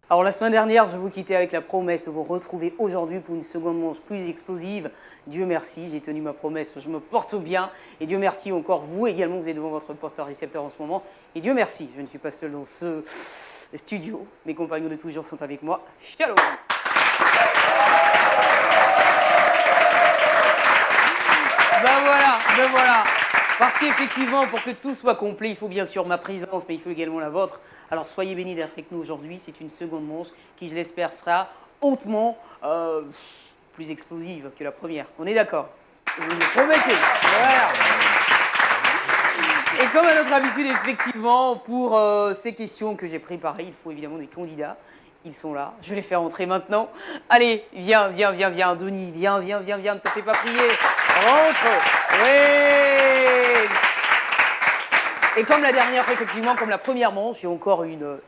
Alors la semaine dernière, je vous quittais avec la promesse de vous retrouver aujourd'hui pour une seconde manche plus explosive. Dieu merci, j'ai tenu ma promesse, je me porte bien. Et Dieu merci encore, vous également, vous êtes devant votre poste récepteur en ce moment. Et Dieu merci, je ne suis pas seul dans ce studio. Mes compagnons de toujours sont avec moi. Shalom. Ben voilà. Parce qu'effectivement, pour que tout soit complet, il faut bien sûr ma présence, mais il faut également la vôtre. Alors soyez bénis d'être avec nous aujourd'hui. C'est une seconde manche qui, je l'espère, sera hautement plus explosive que la première. On est d'accord? Vous me le promettez? Voilà. Et comme à notre habitude, effectivement, pour ces questions que j'ai préparées, il faut évidemment des candidats. Ils sont là, je vais les faire entrer maintenant. Allez, viens, Denis, viens, ne te fais pas prier. Rentre. Oui. Et comme la dernière fois, effectivement, comme la première manche, j'ai encore une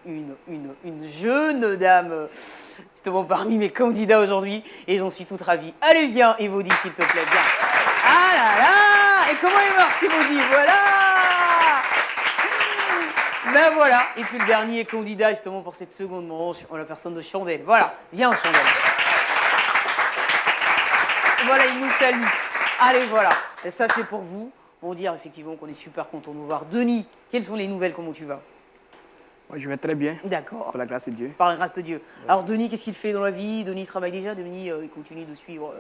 jeune dame, justement parmi mes candidats aujourd'hui, et j'en suis toute ravie. Allez, viens, Evaudie, s'il te plaît, viens. Ah là là. Et comment il marche, Evaudie? Voilà. Ben voilà, et puis le dernier candidat justement pour cette seconde manche, en la personne de Chandelle. Voilà, viens Chandelle. Voilà, il nous salue. Allez, voilà, et ça c'est pour vous. On va dire effectivement qu'on est super content de vous voir. Denis, quelles sont les nouvelles, comment tu vas? Moi, je vais très bien. D'accord. Par la grâce de Dieu. Par la grâce de Dieu. Ouais. Alors Denis, qu'est-ce qu'il fait dans la vie? Denis travaille déjà, Denis, il continue de suivre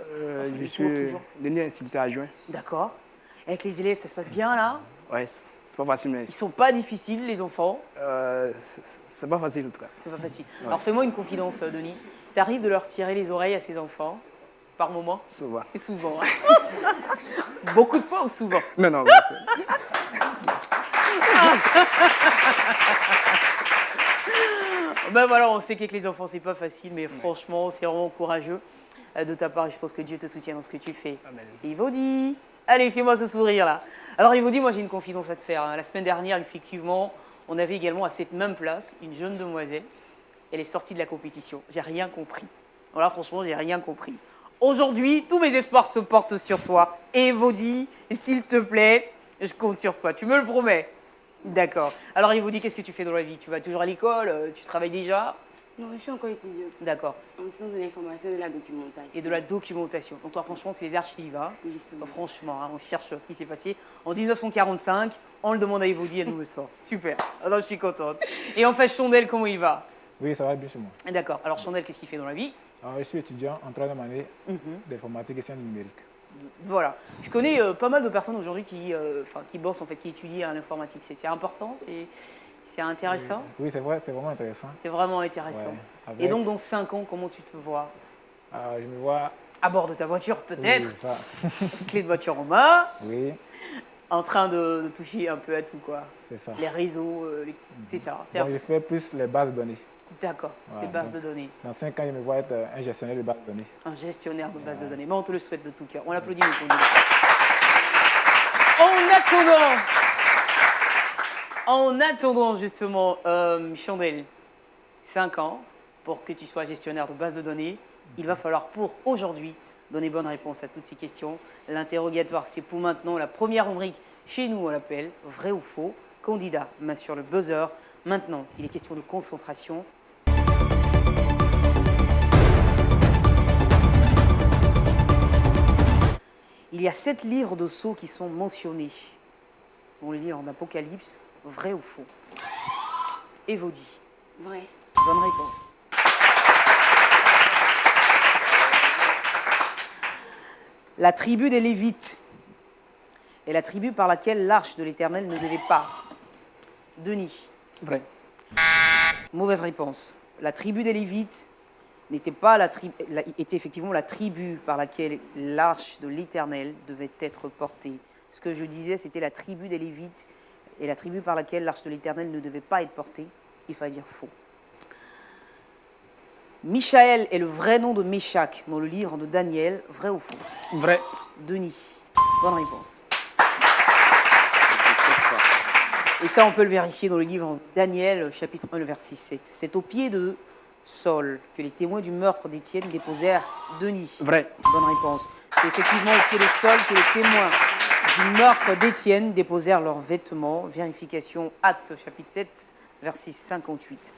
je suis Denis instituteur adjoint. D'accord. Avec les élèves, ça se passe bien là? Ouais. C'est pas facile, mais... Ils sont pas difficiles, les enfants? C'est pas facile, en tout cas. C'est pas facile. Ouais. Ouais. Alors, fais-moi une confidence, Denis. T'arrives de leur tirer les oreilles à ces enfants, par moment? Souvent. Et souvent. Beaucoup de fois ou souvent? Non. Ben voilà, on sait qu'avec les enfants, c'est pas facile, mais franchement, c'est vraiment courageux de ta part et je pense que Dieu te soutient dans ce que tu fais. Amen. Evaudie, allez, fais-moi ce sourire là. Alors Evaudie, moi j'ai une confidence à te faire. La semaine dernière, effectivement, on avait également à cette même place une jeune demoiselle. Elle est sortie de la compétition. J'ai rien compris. Voilà, franchement, j'ai rien compris. Aujourd'hui, tous mes espoirs se portent sur toi. Evaudie, s'il te plaît, je compte sur toi. Tu me le promets? D'accord. Alors Evaudie, qu'est-ce que tu fais dans la vie? Tu vas toujours à l'école? Tu travailles déjà? Non, je suis encore étudiante. D'accord. En sciences de l'information et de la documentation. Et de la documentation. Donc toi, franchement, c'est les archives. Hein. Justement. Franchement, hein, on cherche ce qui s'est passé en 1945. On le demande à Evaudie, elle nous le sort. Super. Alors je suis contente. Et en fait, Chandelle, comment il va? Oui, ça va bien chez moi. D'accord. Alors Chandelle, qu'est-ce qu'il fait dans la vie? Alors, je suis étudiant en troisième année d'informatique et sciences numériques. Voilà. Je connais pas mal de personnes aujourd'hui qui bossent, en fait, qui étudient l'informatique. C'est important? C'est intéressant? Oui, c'est vrai, c'est vraiment intéressant. C'est vraiment intéressant. Ouais, Et donc, dans 5 ans, comment tu te vois? Je me vois... À bord de ta voiture, peut-être? Oui, ça. Clé de voiture en main? Oui. En train de toucher un peu à tout, quoi. C'est ça. Les réseaux, c'est ça. Bon, je fais plus les bases de données. D'accord, Voilà, les bases donc, de données. Dans 5 ans, je me vois être un gestionnaire de bases de données. Un gestionnaire de bases de Ouais. données. Mais on te le souhaite de tout cœur. On l'applaudit, nous. En attendant, justement, Chandelle, 5 ans, pour que tu sois gestionnaire de bases de données, il va falloir pour aujourd'hui donner bonne réponse à toutes ces questions. L'interrogatoire, c'est pour maintenant la première rubrique. Chez nous, on l'appelle vrai ou faux. Candidat, main sur le buzzer. Maintenant, il est question de concentration. Il y a 7 livres de sceaux qui sont mentionnés. On les lit en Apocalypse, vrai ou faux? Evaudie. Vrai. Bonne réponse. La tribu des Lévites est la tribu par laquelle l'arche de l'Éternel ne devait pas. Denis. Vrai. Mauvaise réponse. La tribu des Lévites n'était pas était effectivement la tribu par laquelle l'arche de l'Éternel devait être portée. Ce que je disais, c'était la tribu des Lévites et la tribu par laquelle l'arche de l'Éternel ne devait pas être portée. Il fallait dire faux. Michaël est le vrai nom de Méshach dans le livre de Daniel. Vrai ou faux? Vrai. Denis. Bonne réponse. Et ça, on peut le vérifier dans le livre de Daniel, chapitre 1, le verset 7. C'est au pied de Saul que les témoins du meurtre d'Étienne déposèrent Denis. Vrai. Bonne réponse. C'est effectivement au pied de Saul que les témoins du meurtre d'Étienne déposèrent leurs vêtements. Vérification, Actes, chapitre 7, verset 58.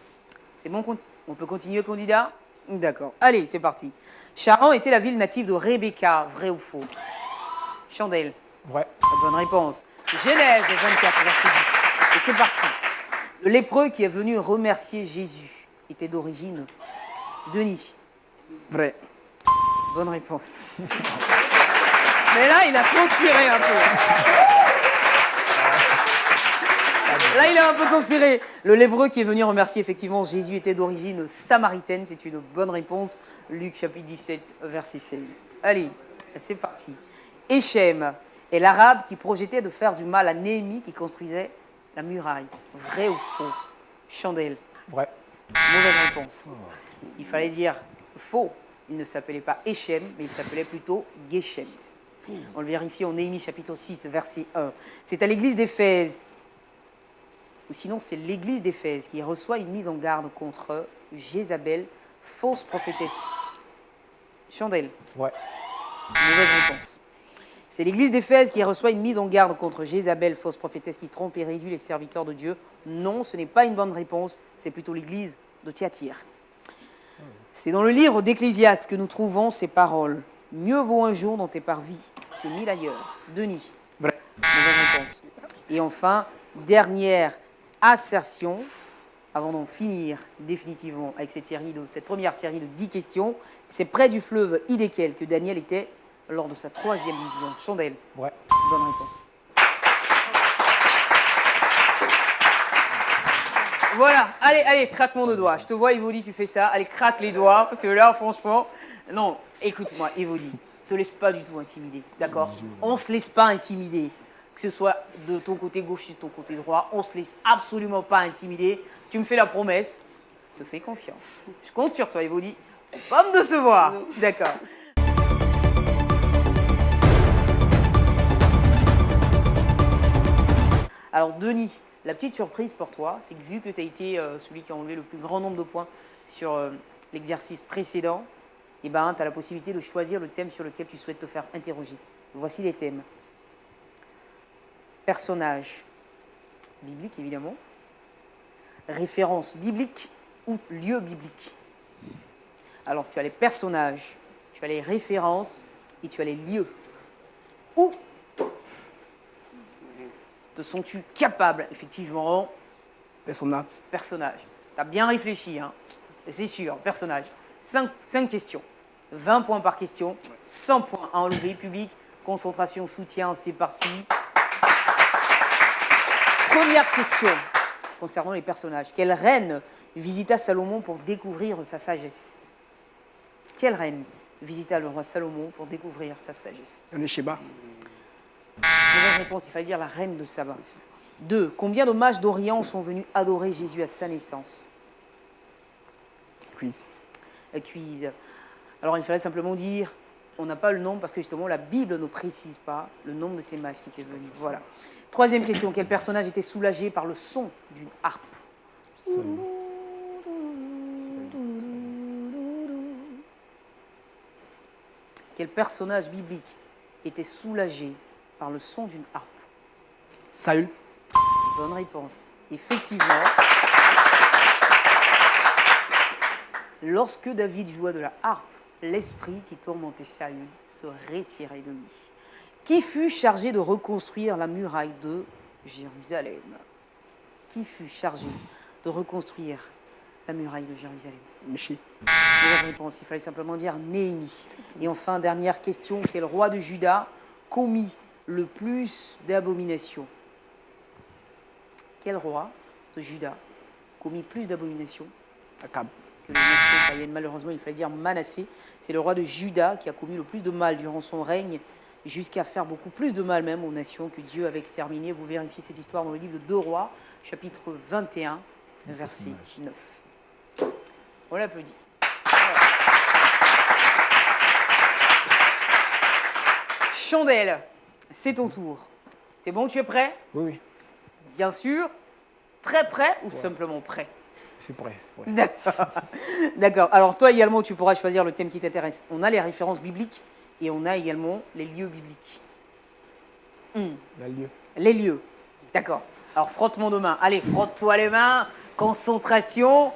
C'est bon, on peut continuer, candidat? D'accord. Allez, c'est parti. Charan était la ville native de Rebecca, vrai ou faux? Chandelle. Vrai. Bonne réponse. Genèse 24, verset 10. Et c'est parti. Le lépreux qui est venu remercier Jésus était d'origine Denis. Vrai. Bonne réponse. Mais là, il a transpiré un peu. Là, il a un peu transpiré. Le lépreux qui est venu remercier effectivement Jésus était d'origine samaritaine. C'est une bonne réponse. Luc chapitre 17, verset 16. Allez, c'est parti. Échem est l'arabe qui projetait de faire du mal à Néhémie qui construisait la muraille. Vrai ou faux? Chandelle. Vrai. Mauvaise réponse. Il fallait dire faux. Il ne s'appelait pas Échem, mais il s'appelait plutôt Geshem. On le vérifie en Néhémie chapitre 6, verset 1. C'est à l'église d'Éphèse, ou sinon c'est l'église d'Éphèse qui reçoit une mise en garde contre Jézabel, fausse prophétesse. Chandelle. Ouais. Mauvaise réponse. C'est l'église d'Éphèse qui reçoit une mise en garde contre Jézabel, fausse prophétesse qui trompe et réduit les serviteurs de Dieu. Non, ce n'est pas une bonne réponse, c'est plutôt l'église de Thyatire. C'est dans le livre d'Ecclésiaste que nous trouvons ces paroles. Mieux vaut un jour dans tes parvis que 1000 ailleurs. Denis. Vrai. Mauvaise réponse. Et enfin, dernière assertion, avant d'en finir définitivement avec cette première série de 10 questions. C'est près du fleuve Hidékel que Daniel était lors de sa 3e vision. Chandelle. Ouais. Bonne réponse. Voilà, allez, craquement de doigts. Je te vois, Evaudi, tu fais ça. Allez, craque les doigts, parce que là, franchement... Non, écoute-moi, Evaudi, te laisse pas du tout intimider, d'accord? On se laisse pas intimider. Que ce soit de ton côté gauche ou de ton côté droit, on se laisse absolument pas intimider. Tu me fais la promesse, je te fais confiance. Je compte sur toi, Evaudi. Faut pas me décevoir. D'accord. Alors, Denis, la petite surprise pour toi, c'est que vu que tu as été celui qui a enlevé le plus grand nombre de points sur l'exercice précédent, eh ben, tu as la possibilité de choisir le thème sur lequel tu souhaites te faire interroger. Voici les thèmes. Personnage biblique, évidemment. Référence biblique ou lieu biblique. Alors, tu as les personnages, tu as les références et tu as les lieux. Où te sens-tu capable, effectivement? Personnage. Personnage. Tu as bien réfléchi, hein? C'est sûr, personnage. 5 questions. 20 points par question. 100 points à enlever. Public, concentration, soutien, c'est parti. Première question concernant les personnages. Quelle reine visita Salomon pour découvrir sa sagesse? Quelle reine visita le roi Salomon pour découvrir sa sagesse? On est Sheba. Mauvaise réponse, il fallait dire la reine de Saba. 2. Combien de mages d'Orient sont venus adorer Jésus à sa naissance? Quiz. Quiz. Alors il fallait simplement dire, on n'a pas le nombre parce que justement la Bible ne précise pas le nombre de ces mages qui étaient venus. Voilà. 3e question, quel personnage était soulagé par le son d'une harpe? Quel personnage biblique était soulagé par le son d'une harpe? Saül. Bonne réponse. Effectivement, lorsque David jouait de la harpe, l'esprit qui tourmentait Saül se retirait de lui. Qui fut chargé de reconstruire la muraille de Jérusalem? Qui fut chargé de reconstruire la muraille de Jérusalem? Michi. Mauvaise réponse, il fallait simplement dire Néhémie. Et enfin, dernière question, quel roi de Juda commit le plus d'abominations? Quel roi de Juda commis plus d'abominations Akab. que les nations païennes? Malheureusement, il fallait dire Manassé. C'est le roi de Juda qui a commis le plus de mal durant son règne, jusqu'à faire beaucoup plus de mal même aux nations que Dieu avait exterminées. Vous vérifiez cette histoire dans le livre de 2 Rois, chapitre 21, verset 9. On l'applaudit. Chandelle, c'est ton tour. C'est bon, tu es prêt? Oui, oui. Bien sûr. Très prêt ou simplement prêt? C'est prêt, c'est prêt. D'accord. D'accord. Alors toi également, tu pourras choisir le thème qui t'intéresse. On a les références bibliques et on a également les lieux bibliques. La lieu. Les lieux. D'accord. Alors frotte-moi de main. Allez, frotte-toi les mains. Concentration.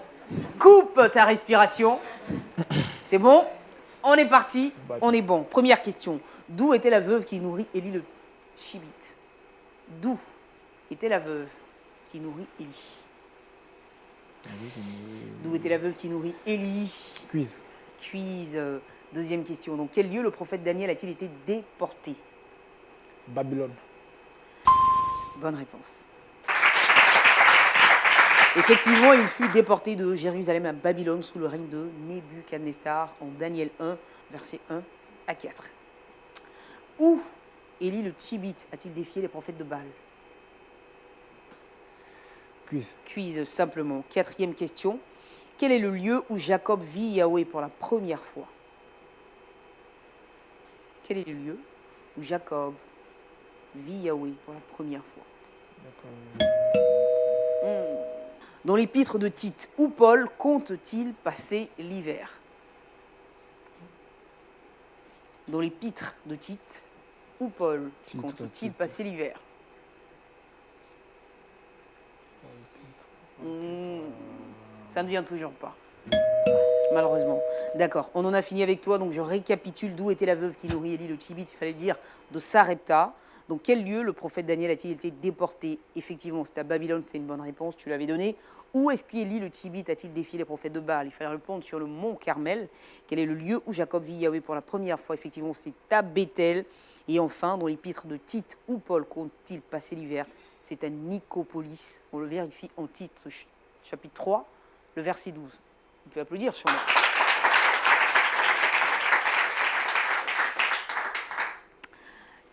coupe ta respiration. C'est bon? On est parti, on est bon. Première question. D'où était la veuve qui nourrit Élie le Tchibite? D'où était la veuve qui nourrit Élie? D'où était la veuve qui nourrit Élie? Quiz. Quiz. Deuxième question. Dans quel lieu le prophète Daniel a-t-il été déporté? Babylone. Bonne réponse. Effectivement, il fut déporté de Jérusalem à Babylone sous le règne de Nebuchadnezzar en Daniel 1, versets 1 à 4. Où Élie le Tchibite a-t-il défié les prophètes de Baal? Quiz. Quiz simplement. Quatrième question. Quel est le lieu où Jacob vit Yahweh pour la première fois? Quel est le lieu où Jacob vit Yahweh pour la première fois? Dans l'épître de Tite, où Paul compte-t-il passer l'hiver? Dans l'épître de Tite, où Paul compte-t-il passer l'hiver? Ça ne vient toujours pas, malheureusement. D'accord, on en a fini avec toi, donc je récapitule d'où était la veuve qui nourrit Élie le Tchibite. Il fallait dire de Sarepta. Dans quel lieu le prophète Daniel a-t-il été déporté? Effectivement, c'est à Babylone, c'est une bonne réponse, tu l'avais donnée. Où est-ce qu'Élie le Tchibite a-t-il défié les prophètes de Baal? Il fallait répondre sur le mont Carmel. Quel est le lieu où Jacob vit Yahweh pour la première fois? Effectivement, c'est à Bethel. Et enfin, dans l'épître de Tite, où Paul compte-t-il passer l'hiver? C'est à Nicopolis. On le vérifie en titre, chapitre 3, le verset 12. On peut applaudir sûrement.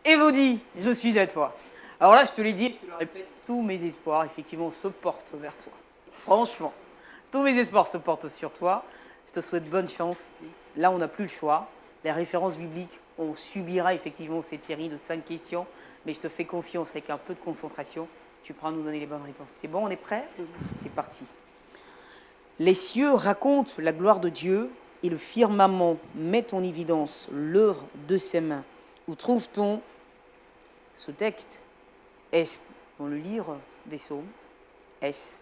Évodie, je suis à toi. Alors là, je te l'ai dit, je te le répète, tous mes espoirs, effectivement, se portent vers toi. Franchement, tous mes espoirs se portent sur toi. Je te souhaite bonne chance. Là, on n'a plus le choix. Les références bibliques, on subira effectivement cette série de 5 questions, mais je te fais confiance avec un peu de concentration. Tu pourras nous donner les bonnes réponses. C'est bon, on est prêts? C'est parti. Les cieux racontent la gloire de Dieu et le firmament met en évidence l'œuvre de ses mains. Où trouve-t-on ce texte? Est-ce dans le livre des Psaumes? Est-ce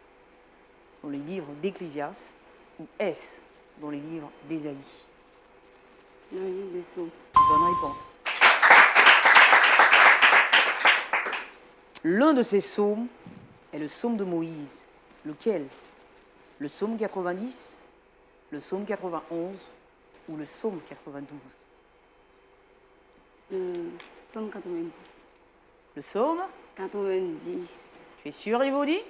dans les livres d'Ecclésiaste? Ou est-ce dans les livres d'Ésaïe? Dans le livre des Psaumes. Bonne réponse. L'un de ces psaumes est le psaume de Moïse. Lequel? Le psaume 90, le psaume 91 ou le psaume 92? Le Psaume 90. Le psaume? 90. Tu es sûr, Évodie?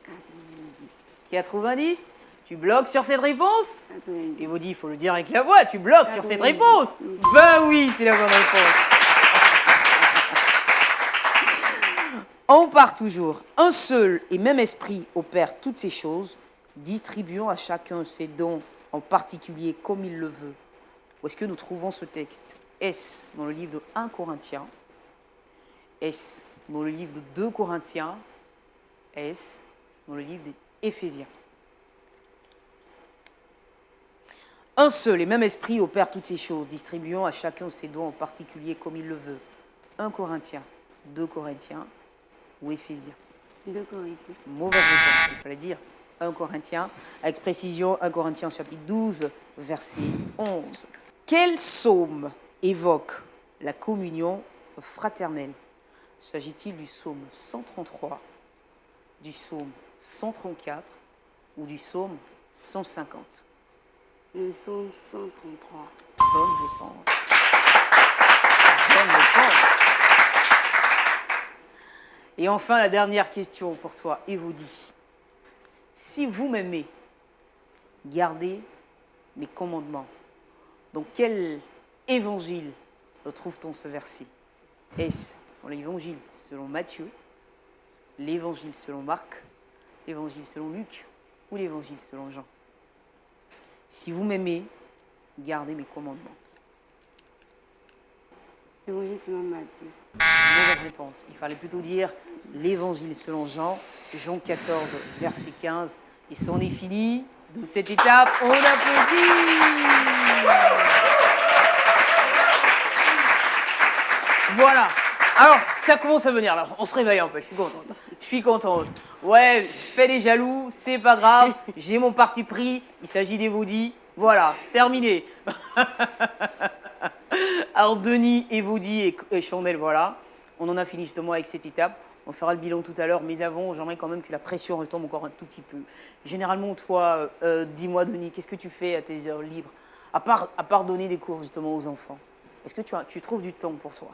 90. 90? Tu bloques sur cette réponse? 90. Évodie, il faut le dire avec la voix, tu bloques sur cette 90. réponse? Oui. Ben oui, c'est la bonne réponse. On part toujours. Un seul et même esprit opère toutes ces choses, distribuant à chacun ses dons en particulier comme il le veut. Où est-ce que nous trouvons ce texte? Est-ce dans le livre de 1 Corinthiens? Est-ce dans le livre de 2 Corinthiens? Est-ce dans le livre des Éphésiens? Un seul et même esprit opère toutes ces choses, distribuant à chacun ses dons en particulier comme il le veut. 1 Corinthiens, 2 Corinthiens ou Éphésiens? 2 Corinthiens. Mauvaise réponse, il fallait dire 1 Corinthiens, avec précision 1 Corinthiens chapitre 12, verset 11. Quel psaume évoque la communion fraternelle? S'agit-il du psaume 133, du psaume 134 ou du psaume 150? Le Psaume 133. Bonne réponse. Bonne réponse. Et enfin, la dernière question pour toi, Évodie. Si vous m'aimez, gardez mes commandements. Dans quel évangile retrouve-t-on ce verset? Est-ce dans l'évangile selon Matthieu, l'évangile selon Marc, l'évangile selon Luc ou l'évangile selon Jean? Si vous m'aimez, gardez mes commandements. L'évangile selon Matthieu. Mauvaise réponse. Il fallait plutôt dire l'évangile selon Jean, Jean 14, verset 15. Et c'en est fini de cette étape. On applaudit. Voilà. Alors, ça commence à venir là. On se réveille un peu, je suis contente. Je suis contente. Ouais, je fais des jaloux, c'est pas grave. J'ai mon parti pris. Il s'agit d'Evoudi. Voilà, c'est terminé. Alors, Denis, Evoudi et Chandel, voilà. On en a fini justement avec cette étape. On fera le bilan tout à l'heure, mais avant, j'aimerais quand même que la pression retombe encore un tout petit peu. Généralement, toi, dis-moi, Denis, qu'est-ce que tu fais à tes heures libres, à part donner des cours justement aux enfants? Est-ce que tu trouves du temps pour soi?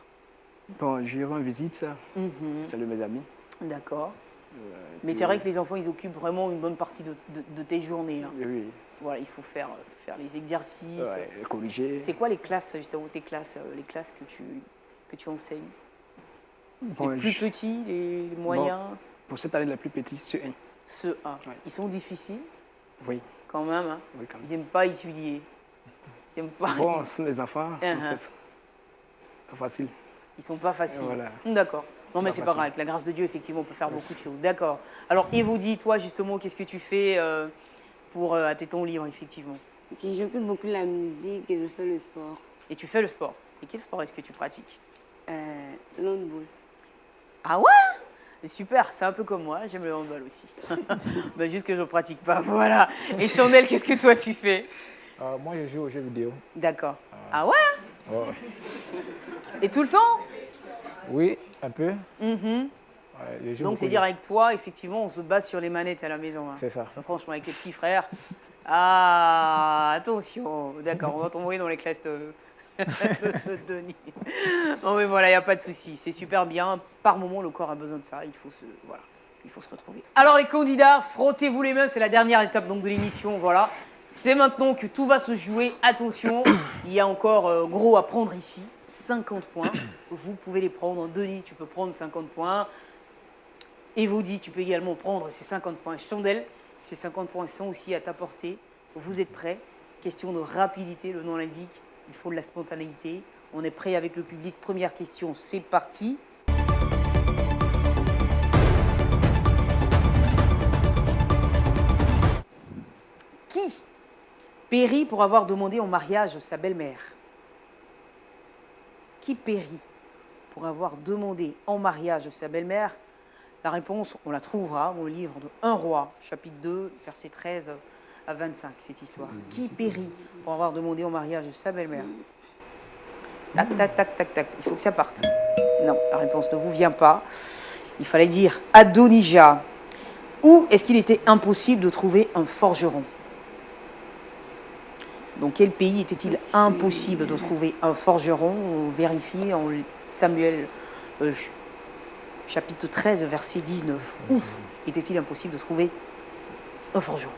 Bon, je rends visite, ça. Salut mes amis. D'accord. Mais puis, c'est vrai que les enfants, ils occupent vraiment une bonne partie de tes journées. Hein. Oui, Voilà, il faut faire les exercices. ouais, corriger. C'est quoi les classes, justement, tes classes, les classes que tu enseignes? Bon, Les plus petits, les moyens? Pour cette année, la plus petite, c'est 1. Ceux 1. Ouais. Ils sont difficiles, Oui, quand même. Hein. oui, quand même. Ils n'aiment pas étudier. Ils n'aiment pas. Bon, ce sont les enfants, Uh-huh. c'est facile. Ils sont pas faciles. Voilà. D'accord. Non, mais c'est pas facile. grave. Avec la grâce de Dieu, effectivement, on peut faire beaucoup de choses. D'accord. Alors, Evoudi, toi, justement, qu'est-ce que tu fais pour à tes temps libres, effectivement? J'écoute beaucoup la musique et je fais le sport. Et tu fais le sport. Et quel sport est-ce que tu pratiques? L'handball. Ah ouais? Super, c'est un peu comme moi, j'aime le handball aussi. Ben, juste que je ne pratique pas, voilà. Et Chandel, qu'est-ce que toi tu fais? Moi, je joue aux jeux vidéo. D'accord. Ah ouais? Oh, Et tout le temps? oui, un peu. Ouais, je joue Donc beaucoup c'est de- dire avec toi, effectivement, on se base sur les manettes à la maison. Hein. C'est ça. Franchement, avec les petits frères. Ah, attention. D'accord, on va t'envoyer dans les classes de Denis. Non mais voilà, il n'y a pas de souci. C'est super bien. Par moment, le corps a besoin de ça. Voilà, il faut se retrouver. Alors les candidats, frottez-vous les mains. C'est la dernière étape donc, de l'émission. Voilà. C'est maintenant que tout va se jouer. Attention, il y a encore gros à prendre ici. 50 points. Vous pouvez les prendre. Denis, tu peux prendre 50 points. Evoudi, tu peux également prendre ces 50 points. Chandel, ces 50 points sont aussi à ta portée. Vous êtes prêts? Question de rapidité, le nom l'indique. Il faut de la spontanéité. On est prêt avec le public. Première question, c'est parti. Qui périt pour avoir demandé en mariage sa belle-mère? Qui périt pour avoir demandé en mariage sa belle-mère? La réponse, on la trouvera dans le livre de 1 Roi, chapitre 2, versets 13 à 25, cette histoire. Qui périt pour avoir demandé en mariage sa belle-mère? Tac, tac, tac, tac, tac. Il faut que ça parte. Non, la réponse ne vous vient pas. Il fallait dire Adonijah. Où est-ce qu'il était impossible de trouver un forgeron? Dans quel pays était-il impossible de trouver un forgeron? On vérifie en Samuel chapitre 13, verset 19. Où était-il impossible de trouver un forgeron?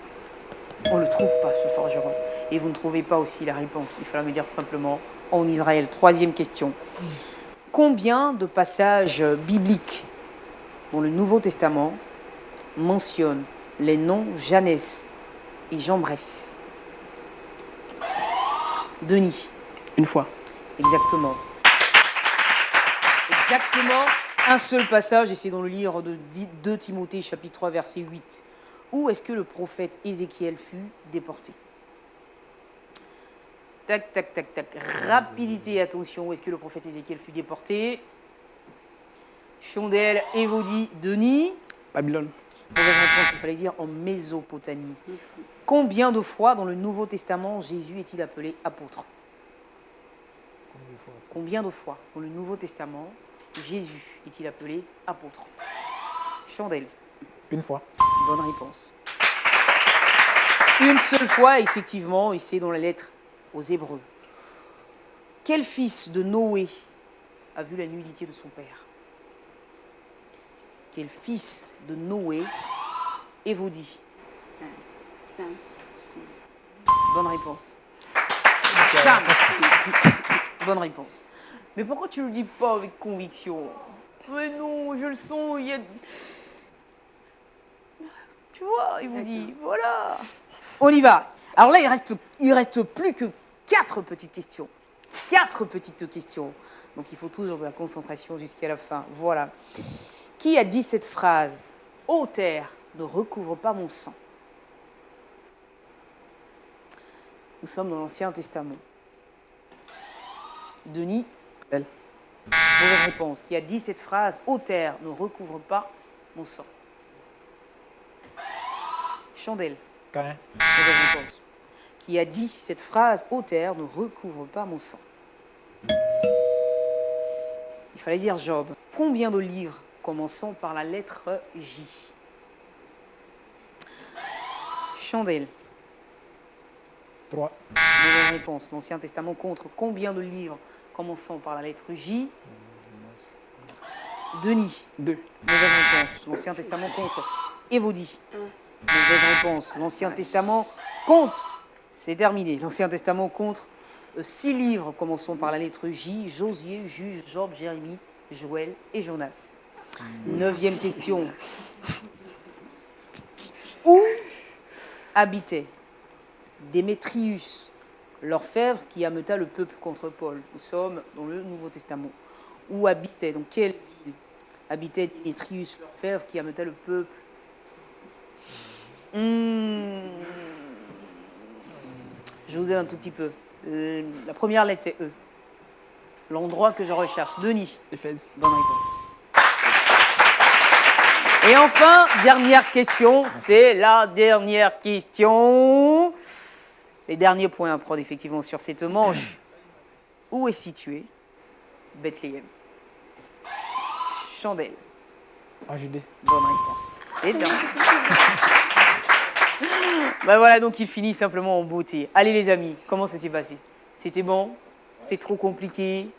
On ne le trouve pas, ce forgeron. Et vous ne trouvez pas aussi la réponse. Il fallait me dire simplement en Israël. Troisième question. Combien de passages bibliques dans le Nouveau Testament mentionnent les noms Jeannès et Jambres? Denis. Une fois. Exactement. Exactement. Un seul passage, et c'est dans le livre de 2 Timothée, chapitre 3, verset 8. Où est-ce que le prophète Ézéchiel fut déporté? Tac, tac, tac, tac. Rapidité, attention. Où est-ce que le prophète Ézéchiel fut déporté? Chandel, Evoudi, Denis. Babylone. Mauvaise réponse, il fallait dire en Mésopotamie. Combien de fois dans le Nouveau Testament Jésus est-il appelé apôtre? Combien de fois dans le Nouveau Testament Jésus est-il appelé apôtre? Chandel. Une fois. Bonne réponse. Une seule fois, effectivement, et c'est dans la lettre aux Hébreux. Quel fils de Noé a vu la nudité de son père? Quel fils de Noé Evoudi? Sam. Bonne réponse. Sam. Bonne réponse. Mais pourquoi tu ne le dis pas avec conviction? Mais non, je le sens, il y a... Tu vois, il vous dit, voilà. On y va. Alors là, il reste plus que 4 petites questions. 4 petites questions. Donc il faut toujours de la concentration jusqu'à la fin. Voilà. Qui a dit cette phrase? Ô terre, ne recouvre pas mon sang. Nous sommes dans l'Ancien Testament. Denis? Elle. Mauvaise réponse. Qui a dit cette phrase? Ô terre, ne recouvre pas mon sang. Chandelle. Caïn. Mauvaise réponse. Qui a dit cette phrase? Ô terre, ne recouvre pas mon sang. Il fallait dire Job. Combien de livres commençant par la lettre J? Chandelle. 3. Mauvaise réponse. L'Ancien Testament compte combien de livres commençant par la lettre J? Denis. 2. Mauvaise réponse. L'Ancien Testament compte Évodie. Mauvaise réponse. L'Ancien Testament compte. C'est terminé. L'Ancien Testament compte 6 livres commençant par la lettre J: Josué, Juge, Job, Jérémie, Joël et Jonas. 9e question. Où habitait Démétrius, l'orfèvre qui ameuta le peuple contre Paul? Nous sommes dans le Nouveau Testament. Où habitait, dans quelle ville habitait Démétrius, l'orfèvre qui ameuta le peuple? Je vous aide un tout petit peu. La première lettre, c'est E. L'endroit que je recherche. Denis. Éphèse. Bonne réponse. Et enfin, dernière question. C'est la dernière question. Les derniers points à prendre effectivement sur cette manche. Où est situé Bethléem? Chandelle. En Judée. Bonne réponse. C'est bien. Ben voilà, donc il finit simplement en beauté. Allez les amis, comment ça s'est passé? C'était bon? C'était trop compliqué?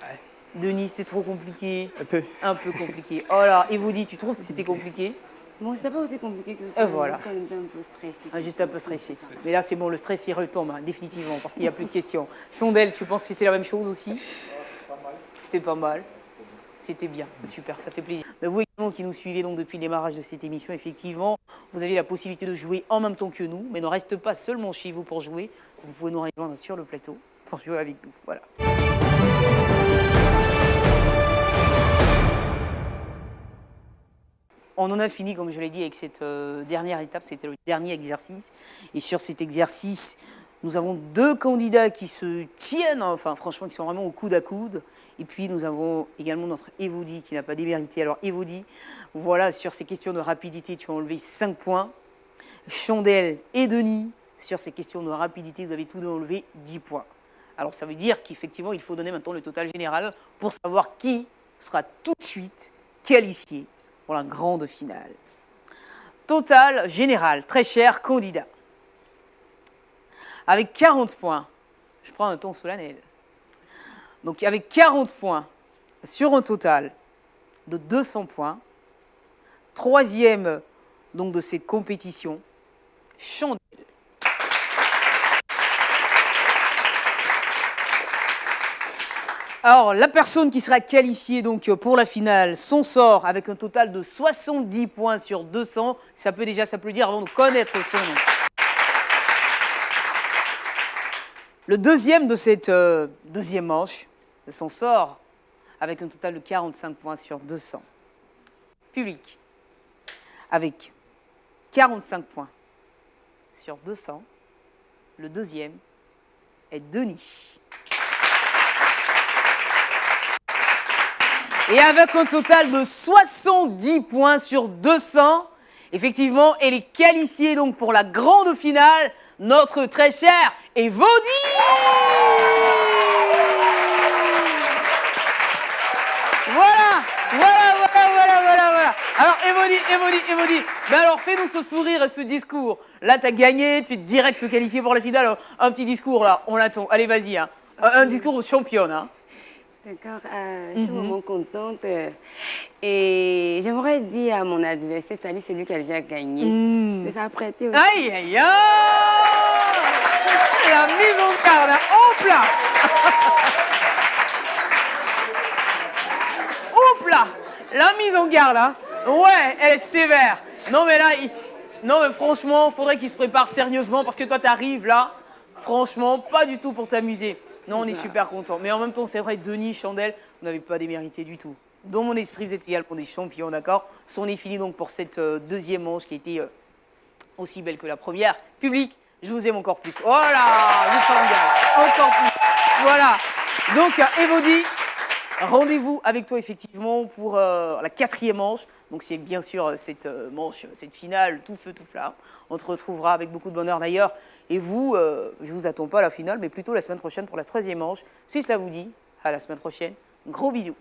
Ouais. Denis, c'était trop compliqué? Un peu. Un peu compliqué. Oh là, et vous dites, tu trouves que c'était compliqué? Bon, c'était pas aussi compliqué que ça. Voilà. Juste qu'on était un peu stressé. Ah, juste un peu stressé. Mais là, c'est bon, le stress, il retombe, hein, définitivement, parce qu'il n'y a plus de questions. Chandelle, tu penses que c'était la même chose aussi? C'était pas mal. C'était bien, super, ça fait plaisir. Mais vous également qui nous suivez donc depuis le démarrage de cette émission, effectivement, vous avez la possibilité de jouer en même temps que nous, mais ne reste pas seulement chez vous pour jouer. Vous pouvez nous rejoindre sur le plateau pour jouer avec nous. Voilà. On en a fini, comme je l'ai dit, avec cette dernière étape. C'était le dernier exercice. Et sur cet exercice, nous avons 2 candidats qui se tiennent, enfin franchement, qui sont vraiment au coude à coude. Et puis nous avons également notre Évodie qui n'a pas démérité. Alors Évodie, voilà, sur ces questions de rapidité, tu as enlevé 5 points. Chandelle et Denis, sur ces questions de rapidité, vous avez tous deux enlevé 10 points. Alors ça veut dire qu'effectivement, il faut donner maintenant le total général pour savoir qui sera tout de suite qualifié pour la grande finale. Total général, très cher candidat. Avec 40 points, je prends un ton solennel. Donc avec 40 points sur un total de 200 points, 3e donc de cette compétition, Chandelle. Alors, la personne qui sera qualifiée donc pour la finale, son sort avec un total de 70 points sur 200, ça peut déjà s'applaudir avant de connaître son nom. Le deuxième de cette deuxième manche, son sort avec un total de 45 points sur 200. Public, avec 45 points sur 200, le deuxième est Denis. Et avec un total de 70 points sur 200, effectivement, elle est qualifiée donc pour la grande finale, notre très chère Évodie. Voilà. Alors, Évodie. Ben alors, fais-nous ce sourire et ce discours. Là, tu as gagné, tu es direct qualifié pour la finale. Alors, un petit discours, là, on l'attend. Allez, vas-y. Hein. Un discours de championne. Hein. D'accord, je suis vraiment contente. Et j'aimerais dire à mon adversaire, c'est-à-dire celui qui a déjà gagné, de s'apprêter aussi. Aïe. La mise en garde, hein. Hop là. Hop là. La mise en garde, hein. Ouais, elle est sévère. Non mais là, non mais franchement, faudrait qu'il se prépare sérieusement parce que toi t'arrives là, franchement, pas du tout pour t'amuser. Non, on est super contents. Mais en même temps, c'est vrai, Denis, Chandelle, vous n'avez pas démérité du tout. Dans mon esprit, vous êtes également des champions, d'accord? On est fini donc pour cette deuxième manche qui a été aussi belle que la première. Public, je vous aime encore plus. Oh là, vous formidable. Encore plus. Voilà. Donc, Évodie, Rendez-vous avec toi effectivement pour la 4e manche. Donc c'est bien sûr cette manche, cette finale, tout feu, tout flamme. On te retrouvera avec beaucoup de bonheur d'ailleurs. Et vous, je vous attends pas à la finale, mais plutôt la semaine prochaine pour la 3e manche. Si cela vous dit, à la semaine prochaine. Gros bisous.